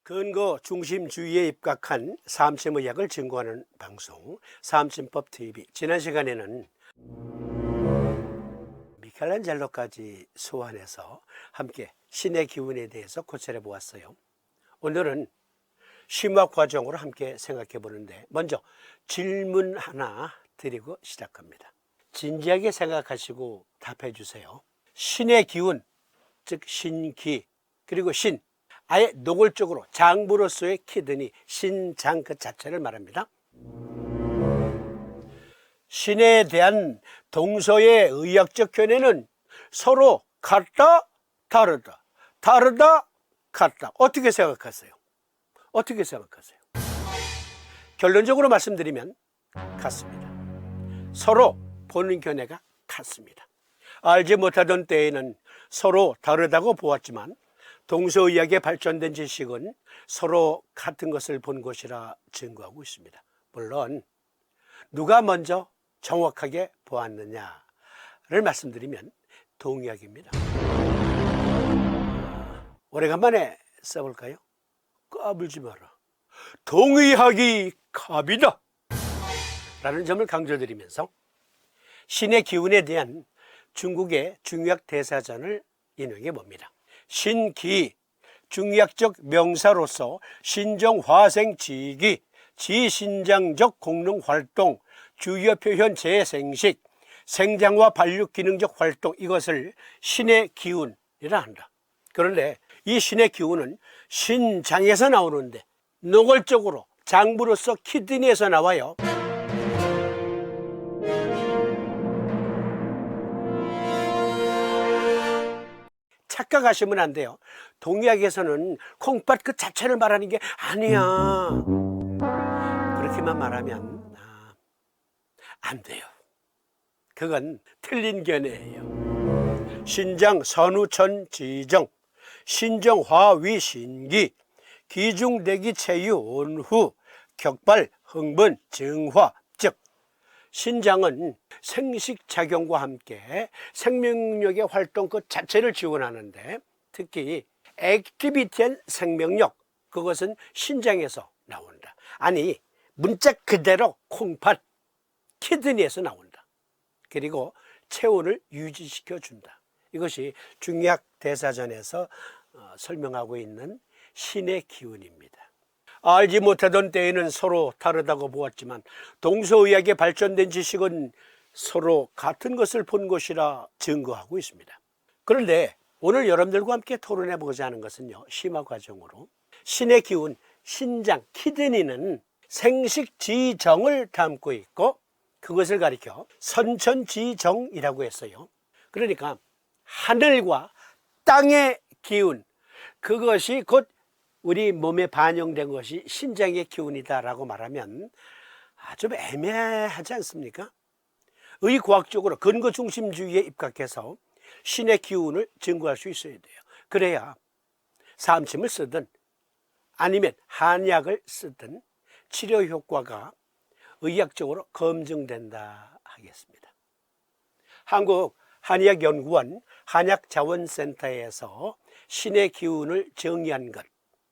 근거 중심주의에 입각한 삼심의학을 증거하는 방송 삼심법TV. 지난 시간에는 미켈란젤로까지 소환해서 함께 신의 기운에 대해서 고찰해 보았어요. 오늘은 심화 과정으로 함께 생각해 보는데, 먼저 질문 하나 드리고 시작합니다. 진지하게 생각하시고 답해 주세요. 신의 기운, 즉 신기, 그리고 신, 아예 노골적으로 장부로서의 키드니, 신장 그 자체를 말합니다. 신에 대한 동서의 의학적 견해는 서로 같다, 다르다, 다르다, 같다. 어떻게 생각하세요? 어떻게 생각하세요? 결론적으로 말씀드리면 같습니다. 서로 보는 견해가 같습니다. 알지 못하던 때에는 서로 다르다고 보았지만 동서의학에 발전된 지식은 서로 같은 것을 본 것이라 증거하고 있습니다. 물론 누가 먼저 정확하게 보았느냐를 말씀드리면 동의학입니다. 오래간만에 써볼까요? 까불지 마라. 동의학이 갑이다 라는 점을 강조드리면서 신의 기운에 대한 중국의 중의학 대사전을 인용해 봅니다. 신기, 중의학적 명사로서 신정화생지기, 지신장적 공능활동, 주요 표현 재생식, 생장과 발육 기능적 활동, 이것을 신의 기운이라 한다. 그런데 이 신의 기운은 신장에서 나오는데 노골적으로 장부로서 키드니에서 나와요. 착각하시면 안 돼요. 동의학에서는 콩팥 그 자체를 말하는 게 아니야, 그렇게만 말하면 안 돼요. 그건 틀린 견해예요. 신장 선우천 지정, 신정화위 신기, 기중대기 체유 온후, 격발 흥분 증화, 즉 신장은 생식작용과 함께 생명력의 활동 그 자체를 지원하는데, 특히 액티비티한 생명력, 그것은 신장에서 나온다. 아니, 문자 그대로 콩팥, 키드니에서 나온다. 그리고 체온을 유지시켜 준다. 이것이 중의학 대사전에서 설명하고 있는 신의 기운입니다. 알지 못하던 때에는 서로 다르다고 보았지만 동서의학에 발전된 지식은 서로 같은 것을 본 것이라 증거하고 있습니다. 그런데 오늘 여러분들과 함께 토론해 보고자 하는 것은요, 심화 과정으로 신의 기운, 신장, 키드니는 생식지정을 담고 있고 그것을 가리켜 선천지정이라고 했어요. 그러니까 하늘과 땅의 기운, 그것이 곧 우리 몸에 반영된 것이 신장의 기운이다라고 말하면 좀 애매하지 않습니까? 의과학적으로 근거 중심주의에 입각해서 신의 기운을 증거할 수 있어야 돼요. 그래야 삼심을 쓰든 아니면 한약을 쓰든 치료 효과가 의학적으로 검증된다 하겠습니다. 한국 한의학연구원 한약자원센터에서 신의 기운을 정의한 것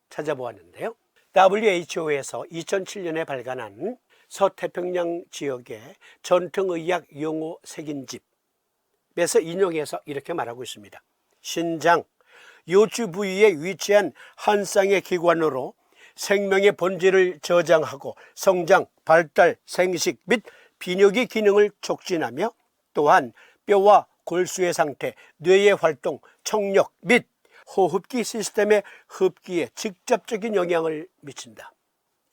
찾아보았는데요. WHO에서 2007년에 발간한 서태평양 지역의 전통의학 용어 색인집에서 인용해서 이렇게 말하고 있습니다. 신장, 요추 부위에 위치한 한 쌍의 기관으로 생명의 본질을 저장하고 성장, 발달, 생식 및 비뇨기 기능을 촉진하며 또한 뼈와 골수의 상태, 뇌의 활동, 청력 및 호흡기 시스템의 흡기에 직접적인 영향을 미친다.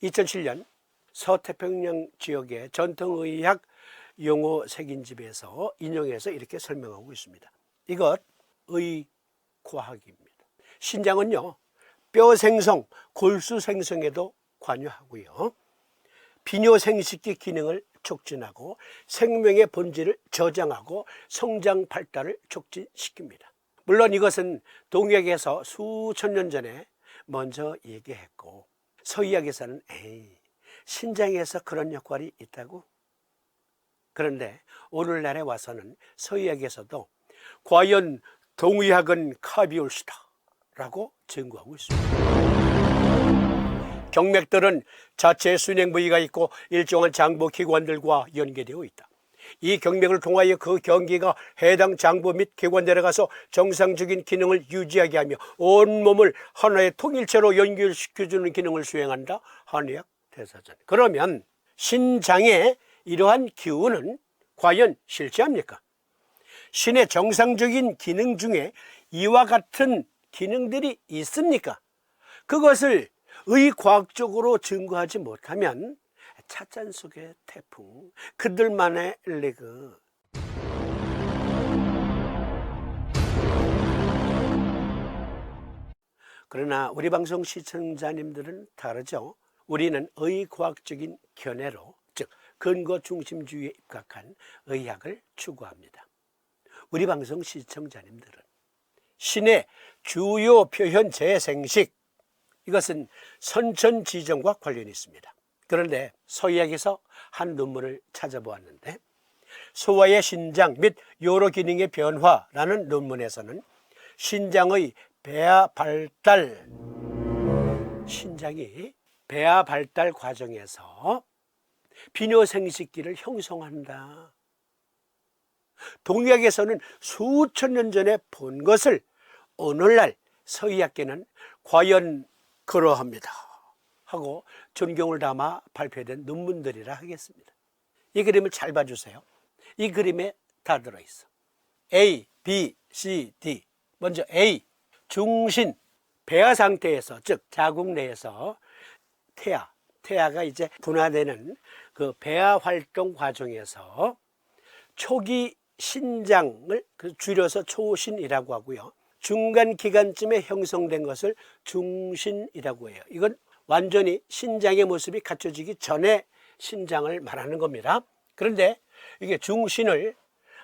2007년 서태평양 지역의 전통의학 용어 색인집에서 인용해서 이렇게 설명하고 있습니다. 이것 의과학입니다. 신장은요, 뼈 생성, 골수 생성에도 관여하고요, 비뇨 생식기 기능을 촉진하고 생명의 본질을 저장하고 성장 발달을 촉진시킵니다. 물론 이것은 동의학에서 수천 년 전에 먼저 얘기했고 서의학에서는 신장에서 그런 역할이 있다고? 그런데 오늘날에 와서는 서의학에서도 과연 동의학은 카비올시다 라고 증거하고 있습니다. 경맥들은 자체 순행 부위가 있고 일정한 장부 기관들과 연계되어 있다. 이 경맥을 통하여 그 경기가 해당 장부 및 기관들에 가서 정상적인 기능을 유지하게 하며 온몸을 하나의 통일체로 연결시켜주는 기능을 수행한다. 한의학 대사전. 그러면 신장의 이러한 기운은 과연 실체합니까? 신의 정상적인 기능 중에 이와 같은 기능들이 있습니까? 그것을 의과학적으로 증거하지 못하면 찻잔 속의 태풍, 그들만의 레그. 그러나 우리 방송 시청자님들은 다르죠. 우리는 의과학적인 견해로, 즉 근거 중심주의에 입각한 의학을 추구합니다. 우리 방송 시청자님들은 신의 주요 표현 재생식, 이것은 선천지정과 관련이 있습니다. 그런데 서의학에서 한 논문을 찾아보았는데 소아의 신장 및 여러 기능의 변화라는 논문에서는 신장의 배아 발달, 신장이 배아 발달 과정에서 비뇨생식기를 형성한다. 동의학에서는 수천 년 전에 본 것을 오늘날 서의학계는 과연 그러합니다 하고 존경을 담아 발표된 논문들이라 하겠습니다. 이 그림을 잘 봐주세요. 이 그림에 다 들어있어. A, B, C, D. 먼저 A, 중신, 배아 상태에서, 즉 자궁 내에서 태아가 이제 분화되는 그 배아 활동 과정에서 초기 신장을 줄여서 초신이라고 하고요. 중간 기간쯤에 형성된 것을 중신이라고 해요. 이건 완전히 신장의 모습이 갖춰지기 전에 신장을 말하는 겁니다. 그런데 이게 중신을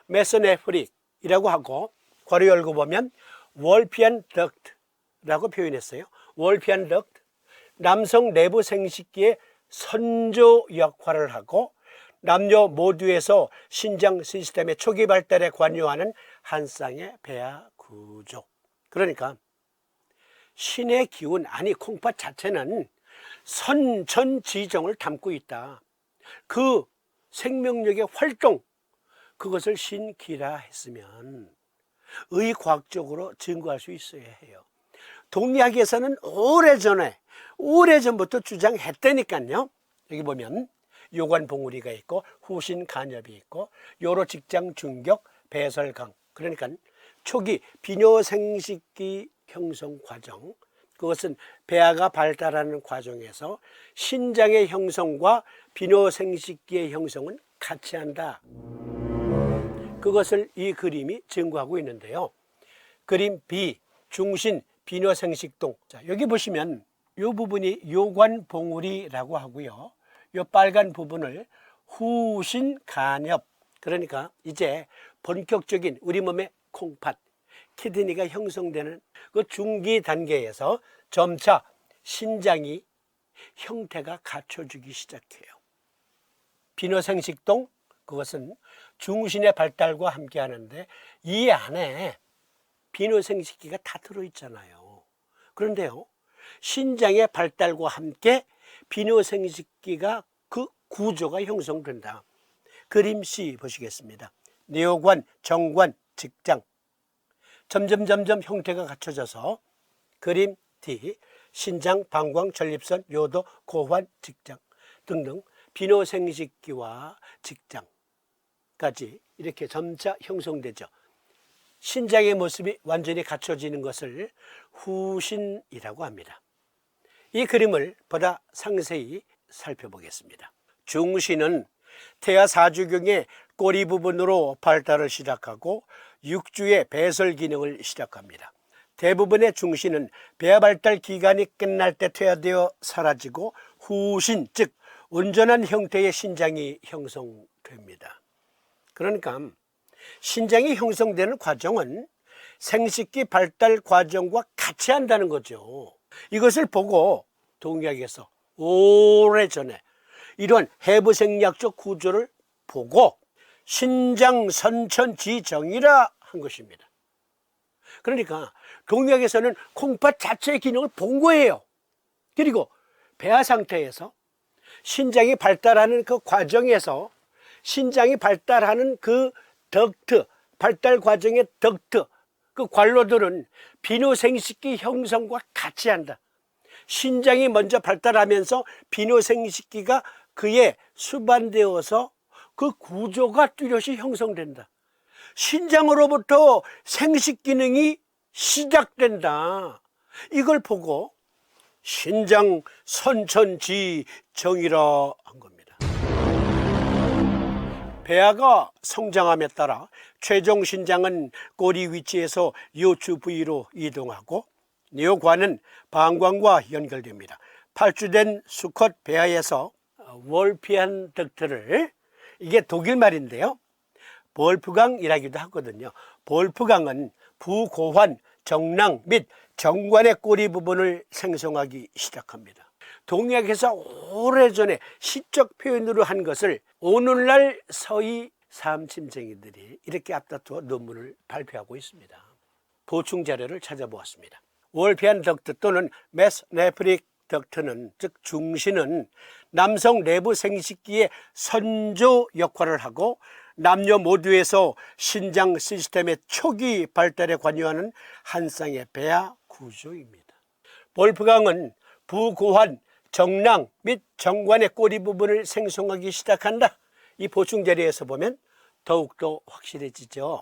메소네프릭이라고 하고 괄호 열고 보면 월피안 덕트라고 표현했어요. 월피안 덕트, 남성 내부 생식기의 선조 역할을 하고 남녀 모두에서 신장 시스템의 초기 발달에 관여하는 한 쌍의 배아 구조. 그러니까 신의 기운, 아니 콩팥 자체는 선천지정을 담고 있다. 그 생명력의 활동, 그것을 신기라 했으면 의과학적으로 증거할 수 있어야 해요. 동의학에서는 오래전부터 주장했다니까요. 여기 보면 요관봉우리가 있고 후신간엽이 있고 요로 직장 중격 배설강, 그러니까 초기 비뇨생식기 형성 과정, 그것은 배아가 발달하는 과정에서 신장의 형성과 비뇨생식기의 형성은 같이 한다. 그것을 이 그림이 증거하고 있는데요. 그림 B, 중신 비뇨생식동. 자, 여기 보시면 이 부분이 요관봉우리라고 하고요. 이 빨간 부분을 후신간엽, 그러니까 이제 본격적인 우리 몸의 콩팥, 키드니가 형성되는 그 중기 단계에서 점차 신장이 형태가 갖춰지기 시작해요. 비뇨생식동, 그것은 중신의 발달과 함께 하는데 이 안에 비뇨생식기가 다 들어있잖아요. 그런데요, 신장의 발달과 함께 비뇨생식기가 그 구조가 형성된다. 그림 C 보시겠습니다. 뇌관, 정관, 직장. 점점 형태가 갖춰져서 그림 D, 신장, 방광, 전립선, 요도, 고환, 직장 등등 비뇨생식기와 직장까지 이렇게 점차 형성되죠. 신장의 모습이 완전히 갖춰지는 것을 후신이라고 합니다. 이 그림을 보다 상세히 살펴보겠습니다. 중신은 태아 4주경의 꼬리 부분으로 발달을 시작하고 6주에 배설 기능을 시작합니다. 대부분의 중신은 배아 발달 기간이 끝날 때 퇴화되어 사라지고 후신, 즉 온전한 형태의 신장이 형성됩니다. 그러니까 신장이 형성되는 과정은 생식기 발달 과정과 같이 한다는 거죠. 이것을 보고 동의학에서 오래전에 이런 해부생리학적 구조를 보고 신장 선천지정이라 한 것입니다. 그러니까 동의학에서는 콩팥 자체의 기능을 본 거예요. 그리고 배아 상태에서 신장이 발달하는 그 과정에서 신장이 발달하는 그 덕트, 발달 과정의 덕트, 그 관로들은 비뇨생식기 형성과 같이 한다. 신장이 먼저 발달하면서 비뇨생식기가 그에 수반되어서 그 구조가 뚜렷이 형성된다. 신장으로부터 생식 기능이 시작된다. 이걸 보고 신장 선천지정이라 한 겁니다. 배아가 성장함에 따라 최종 신장은 꼬리 위치에서 요추 부위로 이동하고 뇨관은 방광과 연결됩니다. 발주된 수컷 배아에서 월피안 덕트를, 이게 독일 말인데요, 볼프강이라기도 하거든요. 볼프강은 부고환, 정낭 및 정관의 꼬리 부분을 생성하기 시작합니다. 동약에서 오래전에 시적 표현으로 한 것을 오늘날 서희 삼침쟁이들이 이렇게 앞다투어 논문을 발표하고 있습니다. 보충 자료를 찾아보았습니다. 월피안 덕트 또는 메스네프릭 덕트는, 즉 중신은 남성 내부 생식기의 선조 역할을 하고 남녀 모두에서 신장 시스템의 초기 발달에 관여하는 한 쌍의 배아 구조입니다. 볼프강은 부고환, 정낭 및 정관의 꼬리 부분을 생성하기 시작한다. 이 보충 자료에서 보면 더욱더 확실해지죠.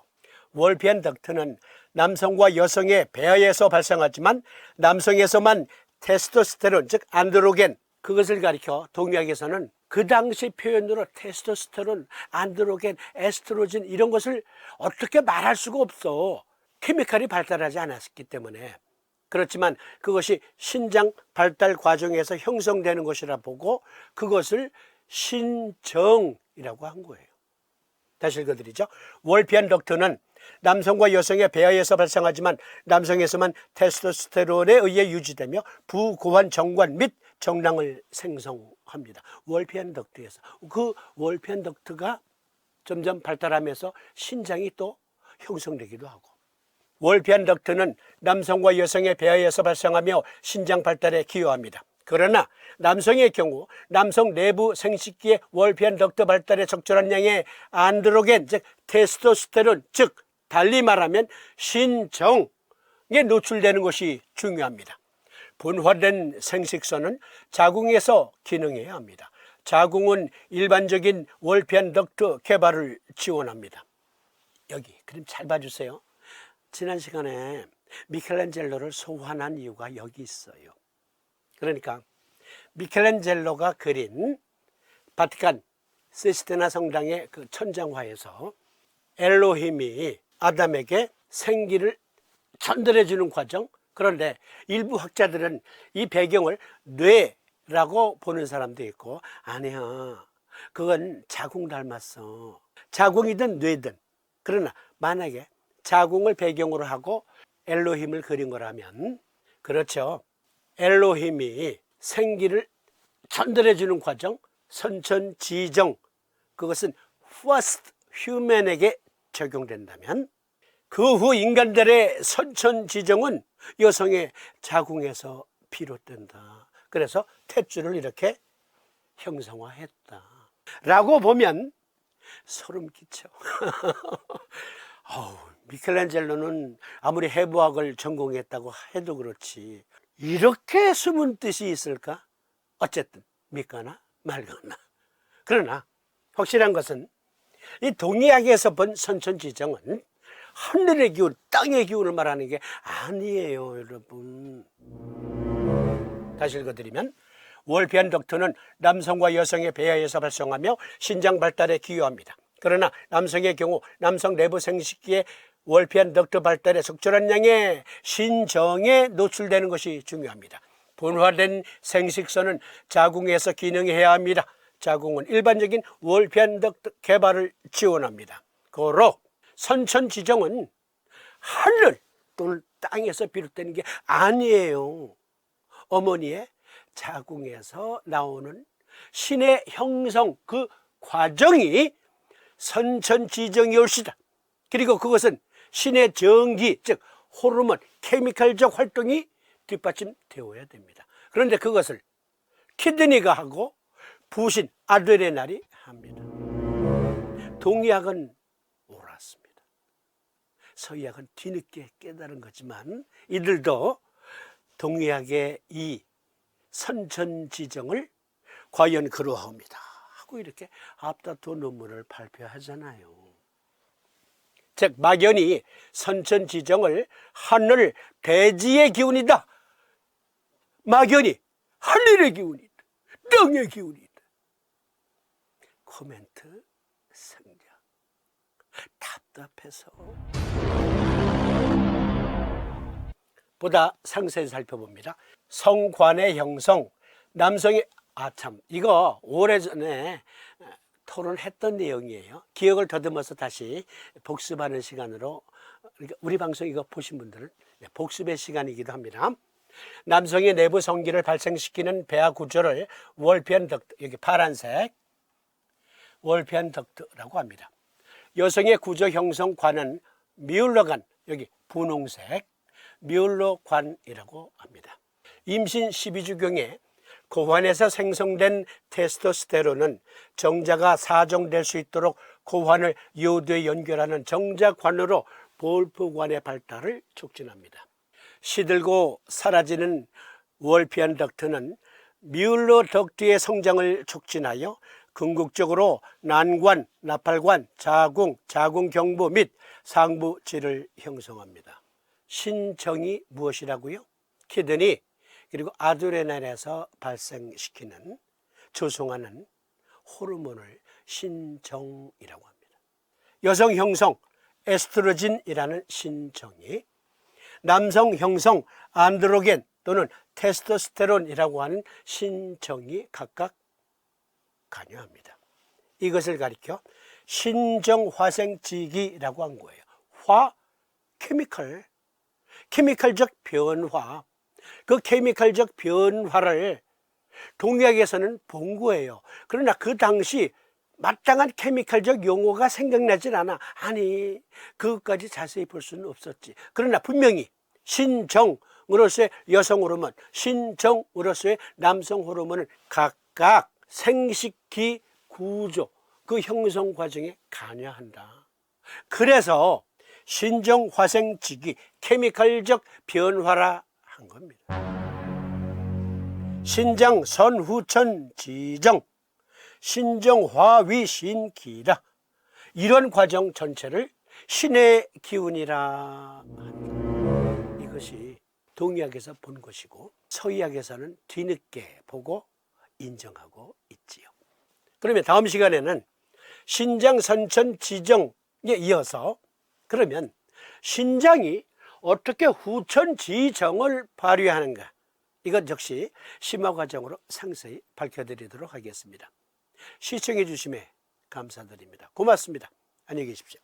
월피안 덕트는 남성과 여성의 배아에서 발생하지만 남성에서만 테스토스테론, 즉 안드로겐, 그것을 가리켜 동약에서는 그 당시 표현으로 테스토스테론, 안드로겐, 에스트로겐 이런 것을 어떻게 말할 수가 없어. 케미칼이 발달하지 않았기 때문에. 그렇지만 그것이 신장 발달 과정에서 형성되는 것이라 보고 그것을 신정이라고 한 거예요. 다시 읽어드리죠. 월피안 덕트는 남성과 여성의 배아에서 발생하지만 남성에서만 테스토스테론에 의해 유지되며 부고환 정관 및 정낭을 생성합니다. 월피안 덕트에서. 그 월피안 덕트가 점점 발달하면서 신장이 또 형성되기도 하고, 월피안 덕트는 남성과 여성의 배아에서 발생하며 신장 발달에 기여합니다. 그러나 남성의 경우 남성 내부 생식기의 월피안 덕트 발달에 적절한 양의 안드로겐, 즉 테스토스테론, 즉 달리 말하면 신정에 노출되는 것이 중요합니다. 분화된 생식선은 자궁에서 기능해야 합니다. 자궁은 일반적인 월피안 덕트 개발을 지원합니다. 여기 그림 잘 봐주세요. 지난 시간에 미켈란젤로를 소환한 이유가 여기 있어요. 그러니까 미켈란젤로가 그린 바티칸 시스티나 성당의 그 천장화에서 엘로힘이 아담에게 생기를 전달해 주는 과정, 그런데 일부 학자들은 이 배경을 뇌라고 보는 사람도 있고, 아니야, 그건 자궁 닮았어. 자궁이든 뇌든. 그러나 만약에 자궁을 배경으로 하고 엘로힘을 그린 거라면, 그렇죠, 엘로힘이 생기를 전달해 주는 과정, 선천지정, 그것은 first human에게 적용된다면 그 후 인간들의 선천지정은 여성의 자궁에서 비롯된다. 그래서 탯줄을 이렇게 형성화했다 라고 보면 소름 끼쳐. 미켈란젤로는 아무리 해부학을 전공했다고 해도 그렇지 이렇게 숨은 뜻이 있을까? 어쨌든 믿거나 말거나. 그러나 확실한 것은 이 동의학에서 본 선천지정은 하늘의 기운, 땅의 기운을 말하는 게 아니에요, 여러분. 다시 읽어드리면, 월피안 덕트는 남성과 여성의 배아에서 발생하며 신장 발달에 기여합니다. 그러나 남성의 경우 남성 내부 생식기의 월피안 덕트 발달에 적절한 양의 신정에 노출되는 것이 중요합니다. 분화된 생식선은 자궁에서 기능해야 합니다. 자궁은 일반적인 월피안 덕트 개발을 지원합니다. 고로 선천지정은 하늘 또는 땅에서 비롯되는 게 아니에요. 어머니의 자궁에서 나오는 신의 형성, 그 과정이 선천지정이 올시다. 그리고 그것은 신의 정기, 즉 호르몬, 케미칼적 활동이 뒷받침되어야 됩니다. 그런데 그것을 키드니가 하고 부신 아드레날이 합니다. 동의학은 옳았습니다. 서의학은 뒤늦게 깨달은 거지만 이들도 동의학의 이 선천지정을 과연 그러합니다 하고 이렇게 앞다투어 논문을 발표하잖아요. 즉 막연히 선천지정을 하늘 대지의 기운이다, 막연히 하늘의 기운이다, 땅의 기운이다. 코멘트 생략. 답답해서. 보다 상세히 살펴봅니다. 성관의 형성, 남성의 참 이거 오래전에 토론했던 내용이에요. 기억을 더듬어서 다시 복습하는 시간으로, 우리 방송 이거 보신 분들은 복습의 시간이기도 합니다. 남성의 내부 성기를 발생시키는 배아 구조를 월피안 덕트, 여기 파란색 월피안 덕트라고 합니다. 여성의 구조 형성관은 미울러관, 여기 분홍색 미울러관이라고 합니다. 임신 12주경에 고환에서 생성된 테스토스테론은 정자가 사정될 수 있도록 고환을 요도에 연결하는 정자관으로 볼프관의 발달을 촉진합니다. 시들고 사라지는 월피안 덕트는 미울러 덕트의 성장을 촉진하여 궁극적으로 난관, 나팔관, 자궁, 자궁경부 및 상부질을 형성합니다. 신정이 무엇이라고요? 키드니 그리고 아드레날에서 발생시키는, 조성하는 호르몬을 신정이라고 합니다. 여성 형성 에스트로겐이라는 신정이, 남성 형성 안드로겐 또는 테스토스테론이라고 하는 신정이 각각 관여합니다. 이것을 가리켜 신정화생지기라고 한 거예요. 화, 케미컬적 변화. 그 케미컬적 변화를 동의학에서는 본 거예요. 그러나 그 당시 마땅한 케미컬적 용어가 생각나질 않아. 아니, 그것까지 자세히 볼 수는 없었지. 그러나 분명히 신정으로서의 여성 호르몬, 신정으로서의 남성 호르몬을 각각 생식기 구조, 그 형성 과정에 관여한다. 그래서 신정화생지기, 케미컬적 변화라 한 겁니다. 신장 선후천 지정, 신정화위신기라, 이런 과정 전체를 신의 기운이라 합니다. 이것이 동의학에서 본 것이고 서의학에서는 뒤늦게 보고 인정하고 있지요. 그러면 다음 시간에는 신장 선천 지정에 이어서 그러면 신장이 어떻게 후천 지정을 발휘하는가, 이것 역시 심화 과정으로 상세히 밝혀드리도록 하겠습니다. 시청해 주심에 감사드립니다. 고맙습니다. 안녕히 계십시오.